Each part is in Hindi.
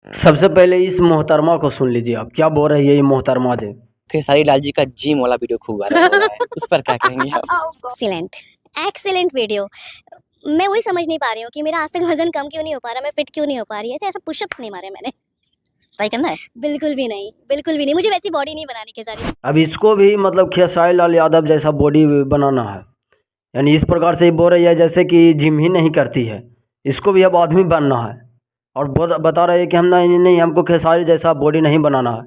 सबसे पहले इस मोहतरमा को सुन लीजिए आप, क्या बोल रही है ये मोहतरमा जी। खेसारी लाल जी का जिम वाला वीडियो खूब वायरल हो रहा है, उस पर क्या कहेंगे आप? Excellent excellent video. मैं वही समझ नहीं पा रही हूँ कि मेरा आज तक वजन कम क्यों नहीं हो पा रहा, मैं फिट क्यों नहीं हो पा रही है। ऐसा पुशअप्स नहीं मारे मैंने। ट्राई करना है? बिल्कुल भी नहीं, बिल्कुल भी नहीं। मुझे वैसी बॉडी नहीं बनानी खेसारी। अब इसको भी मतलब खेसारी लाल यादव जैसा बॉडी बनाना है, यानी इस प्रकार से बोल रही है जैसे कि जिम ही नहीं करती है। इसको भी अब आदमी बनना है और बता रहे हैं कि हम नहीं नहीं हमको खेसारी जैसा बॉडी नहीं बनाना है,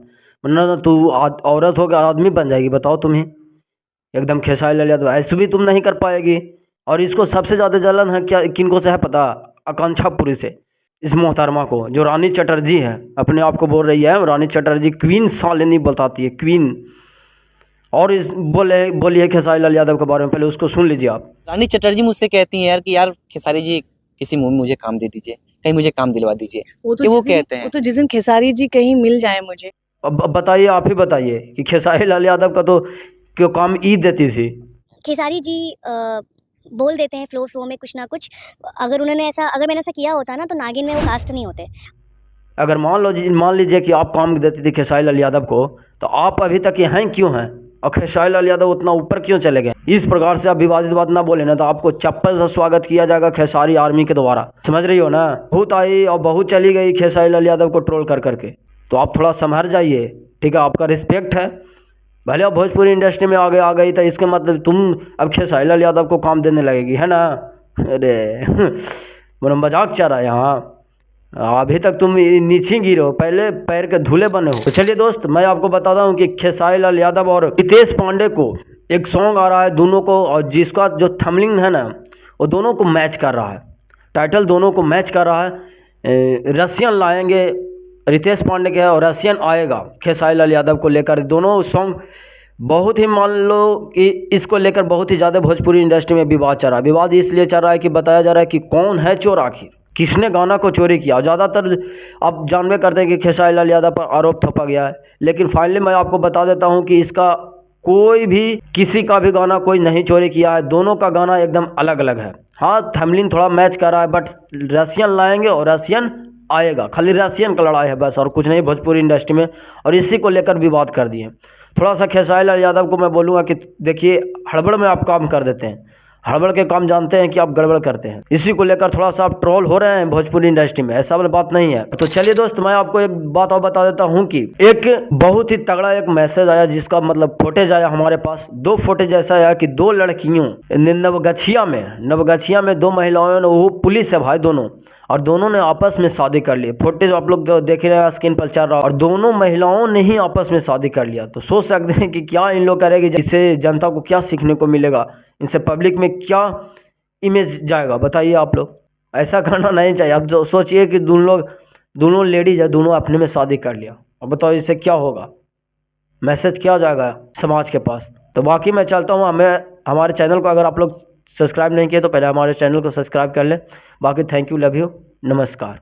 वरना तू औरत होकर आदमी बन जाएगी। बताओ तुम ही, एकदम खेसारी लाल यादव ऐसे भी तुम नहीं कर पाएगी। और इसको सबसे ज़्यादा जलन है क्या, किनको से है पता? आकांक्षापुरी से। इस मोहतरमा को, जो रानी चटर्जी है, अपने आप को बोल रही है रानी चटर्जी, क्वीन सालिनी बताती है, क्वीन। और इस बोलिए खेसारी लाल यादव के बारे में, पहले उसको सुन लीजिए आप। रानी चटर्जी मुझसे कहती हैं यार कि यार खेसारी जी किसी मूवी में मुझे काम दे दीजिए, कहीं मुझे काम दिलवा दीजिए। वो कहते हैं, वो तो जिस दिन खेसारी जी कहीं मिल जाए मुझे। अब बताइए, आप ही बताइए कि खेसारी लाल यादव का तो क्यों काम ईद देती थी। खेसारी जी बोल देते हैं फ्लो में कुछ ना कुछ। अगर मैंने ऐसा किया होता ना तो नागिन में वो कास्ट नहीं होते। अगर मान लीजिए कि आप काम देती थी खेसारी लाल यादव को, तो आप अभी तक यहाँ क्यों हैं? और खेसारी लाल यादव उतना ऊपर क्यों चले गए? इस प्रकार से आप विवादित बात ना बोले ना, तो आपको चप्पल से स्वागत किया जाएगा खेसारी आर्मी के द्वारा। समझ रही हो ना? बहुत आई और बहुत चली गई खेसारी लाल यादव को ट्रोल कर करके। तो आप थोड़ा संभर जाइए, ठीक है? आपका रिस्पेक्ट है, भले आप भोजपुरी इंडस्ट्री में आगे आ गई, तो इसके मतलब तुम अब खेसारी लाल यादव को काम देने लगेगी, है ना? अरे मेरा मजाक चल रहा है यहाँ। अभी तक तुम नीचे गिरे हो, पहले पैर के धूले बने हो। तो चलिए दोस्त, मैं आपको बताता हूँ कि खेसारी लाल यादव और रितेश पांडे को एक सॉन्ग आ रहा है दोनों को, और जिसका जो थंबनेल है ना, वो दोनों को मैच कर रहा है। टाइटल दोनों को मैच कर रहा है। रसियन लाएंगे रितेश पांडे के, और रसियन आएगा खेसारी लाल यादव को लेकर। दोनों सॉन्ग बहुत ही, मान लो कि इसको लेकर बहुत ही ज़्यादा भोजपुरी इंडस्ट्री में विवाद चल रहा है। विवाद इसलिए चल रहा है कि बताया जा रहा है कि कौन है चोर, आखिर किसने गाना को चोरी किया। ज़्यादातर आप जानबे करते हैं कि खेसारी लाल यादव पर आरोप थोपा गया है, लेकिन फाइनली मैं आपको बता देता हूं कि इसका कोई भी, किसी का भी गाना कोई नहीं चोरी किया है। दोनों का गाना एकदम अलग अलग है। हाँ, थंबनेल थोड़ा मैच कर रहा है, बट रसियन लाएंगे और रसियन आएगा। खाली रसियन का लड़ाई है बस, और कुछ नहीं भोजपुरी इंडस्ट्री में। और इसी को लेकर विवाद कर दिए। थोड़ा सा खेसारी लाल यादव को मैं बोलूँगा कि देखिए, हड़बड़ में आप काम कर देते हैं, हड़बड़ के काम जानते हैं कि आप गड़बड़ करते हैं। इसी को लेकर थोड़ा सा आप ट्रोल हो रहे हैं भोजपुरी इंडस्ट्री में, ऐसा वाली बात नहीं है। तो चलिए दोस्त, मैं आपको एक बात और बता देता हूं कि एक बहुत ही तगड़ा एक मैसेज आया, जिसका मतलब फुटेज आया हमारे पास। 2 फुटेज ऐसा आया कि 2 लड़कियों नवगछिया में 2 महिलाओं ने, वो पुलिस है भाई दोनों, और दोनों ने आपस में शादी कर ली। फुटेज आप लोग देख रहे हैं, स्क्रीन पर चल रहा है, और दोनों महिलाओं ने ही आपस में शादी कर लिया। तो सोच सकते हैं कि क्या इन लोग करेंगे, जिससे जनता को क्या सीखने को मिलेगा, इनसे पब्लिक में क्या इमेज जाएगा, बताइए आप लोग। ऐसा करना नहीं चाहिए। अब जो सोचिए कि दोनों लेडीज है, दोनों अपने में शादी कर लिया, अब बताओ इससे क्या होगा, मैसेज क्या जाएगा समाज के पास। तो बाकी मैं चलता हूँ। हमारे चैनल को अगर आप लोग सब्सक्राइब नहीं किए तो पहले हमारे चैनल को सब्सक्राइब कर लें। बाकी थैंक यू, लव यू, नमस्कार।